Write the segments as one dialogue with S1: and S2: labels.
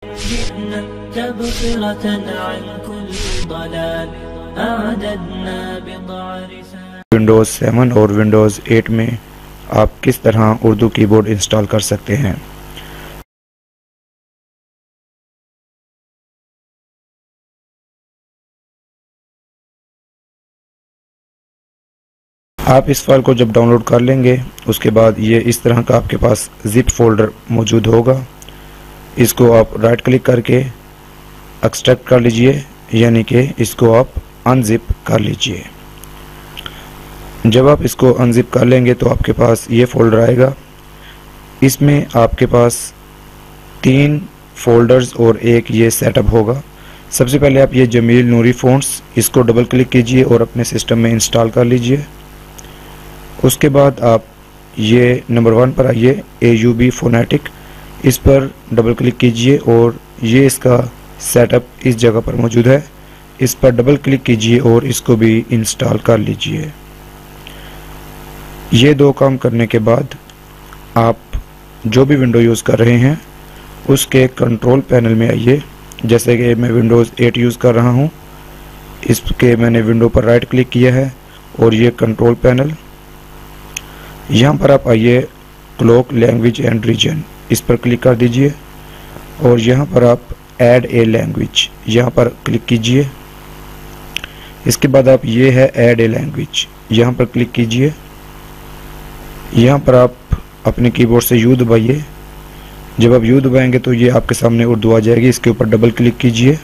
S1: جئنا تبصرة عن كل ضلال أعددنا بضع رسال.
S2: ونڈوز 7 اور ونڈوز 8 میں آپ کس طرح اردو کی بورڈ انسٹال کر سکتے ہیں۔ آپ اس فائل کو جب ڈاؤن لوڈ کر لیں گے اس کے بعد یہ اس طرح کا آپ کے پاس زپ فولڈر موجود ہوگا۔ اس کو آپ رائٹ کلک کر کے ایکسٹریکٹ کر لیجئے، یعنی کہ اس کو آپ انزپ کر لیجئے۔ جب آپ اس کو انزپ کر لیں گے تو آپ کے پاس یہ فولڈر آئے گا۔ اس میں آپ کے پاس 3 فولڈرز اور ایک یہ سیٹ اپ ہوگا۔ سب سے پہلے آپ یہ جمیل نوری فونٹس اس کو ڈبل کلک کیجئے اور اپنے سسٹم میں انسٹال کر لیجئے۔ اس کے بعد آپ یہ نمبر 1 پر آئیے، AUB فونیٹک، اس پر ڈبل کلک کیجئے اور یہ اس کا سیٹ اپ اس جگہ پر موجود ہے، اس پر ڈبل کلک کیجئے اور اس کو بھی انسٹال کر لیجئے۔ یہ 2 کام کرنے کے بعد آپ جو بھی ونڈو یوز کر رہے ہیں اس کے کنٹرول پینل میں آئیے۔ جیسے کہ میں ونڈوز 8 یوز کر رہا ہوں، اس کے میں نے ونڈو پر رائٹ کلک کیا ہے اور یہ کنٹرول پینل، یہاں پر آپ آئیے کلوک لینگویج اینڈ ریجن، اس پر کلک کر دیجئے اور یہاں پر آپ ایڈ اے لینگویج یہاں پر کلک کیجئے۔ اس کے بعد آپ یہ ہے ایڈ اے لینگویج، یہاں پر کلک کیجئے۔ یہاں پر آپ اپنے کی بورڈ سے یو دبائیے۔ جب آپ یو دبائیں گے تو یہ آپ کے سامنے اردو آ جائے گی، اس کے اوپر ڈبل کلک کیجئے۔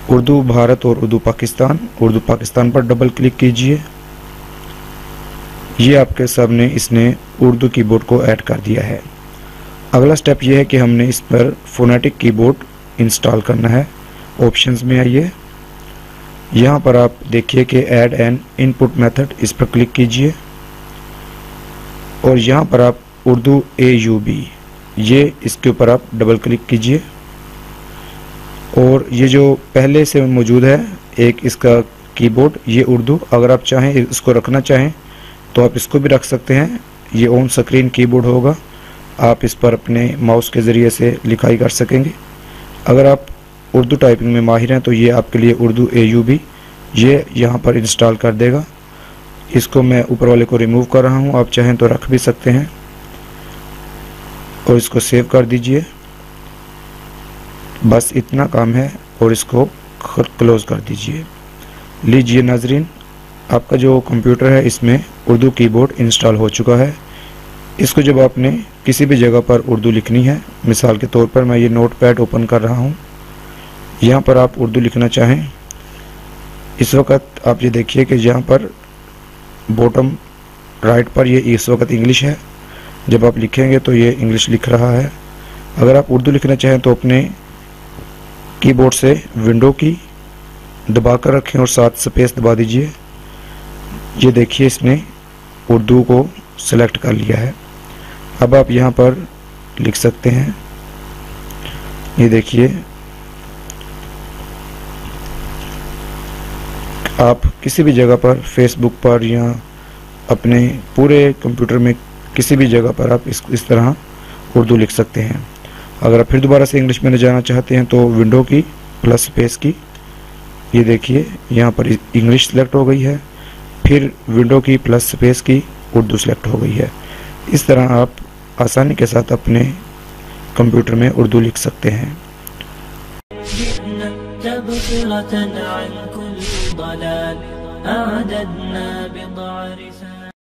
S2: اردو بھارت اور اردو پاکستان پر ڈبل کلک کیجئے۔ یہ آپ کے سامنے اس نے اردو کی بورڈ کو ایڈ کر دیا ہے۔ اگلا سٹیپ یہ ہے کہ ہم نے اس پر فونیٹک کی بورڈ انسٹال کرنا ہے۔ آپشنز میں آئیے، یہاں پر آپ دیکھیے کہ add an input method, اس پر کلک کیجئے اور یہاں پر آپ اردو AUB یہ اس کے اوپر آپ ڈبل کلک کیجئے اور یہ جو پہلے سے موجود ہے ایک اس کا کی بورڈ، یہ اردو، اگر آپ چاہیں اس کو رکھنا چاہیں تو آپ اس کو بھی رکھ سکتے ہیں۔ یہ آن سکرین کی بورڈ ہوگا، آپ اس پر اپنے ماؤس کے ذریعے سے لکھائی کر سکیں گے۔ اگر آپ اردو ٹائپنگ میں ماہر ہیں تو یہ آپ کے لیے اردو AUB یہ یہاں پر انسٹال کر دے گا۔ اس کو میں اوپر والے کو ریموو کر رہا ہوں، آپ چاہیں تو رکھ بھی سکتے ہیں اور اس کو سیو کر دیجئے۔ بس اتنا کام ہے اور اس کو کلوز کر دیجئے۔ لیجئے ناظرین، آپ کا جو کمپیوٹر ہے اس میں اردو کی بورڈ انسٹال ہو چکا ہے۔ اس کو جب آپ نے کسی بھی جگہ پر اردو لکھنی ہے، مثال کے طور پر میں یہ نوٹ پیڈ اوپن کر رہا ہوں، یہاں پر آپ اردو لکھنا چاہیں، اس وقت آپ یہ دیکھیے کہ یہاں پر بوٹم رائٹ پر یہ اس وقت انگلش ہے، جب آپ لکھیں گے تو یہ انگلش لکھ رہا ہے۔ اگر آپ اردو لکھنا چاہیں تو اپنے کی بورڈ سے ونڈو کی دبا کر رکھیں اور ساتھ سپیس دبا دیجئے۔ یہ دیکھیے اس نے اردو کو سلیکٹ کر لیا ہے۔ اب آپ یہاں پر لکھ سکتے ہیں، یہ دیکھیے آپ کسی بھی جگہ پر فیس بک پر یا اپنے پورے کمپیوٹر میں کسی بھی جگہ پر آپ اس طرح اردو لکھ سکتے ہیں۔ اگر آپ پھر دوبارہ سے انگلش میں جانا چاہتے ہیں تو ونڈو کی پلس سپیس کی، یہ دیکھیے یہاں پر انگلش سلیکٹ ہو گئی ہے، پھر ونڈو کی پلس سپیس کی اردو سلیکٹ ہو گئی ہے۔ اس طرح آپ آسانی کے ساتھ اپنے کمپیوٹر میں اردو لکھ سکتے ہیں۔
S1: جئنا تبصرة عن كل ضلال أعددنا بضع رسال.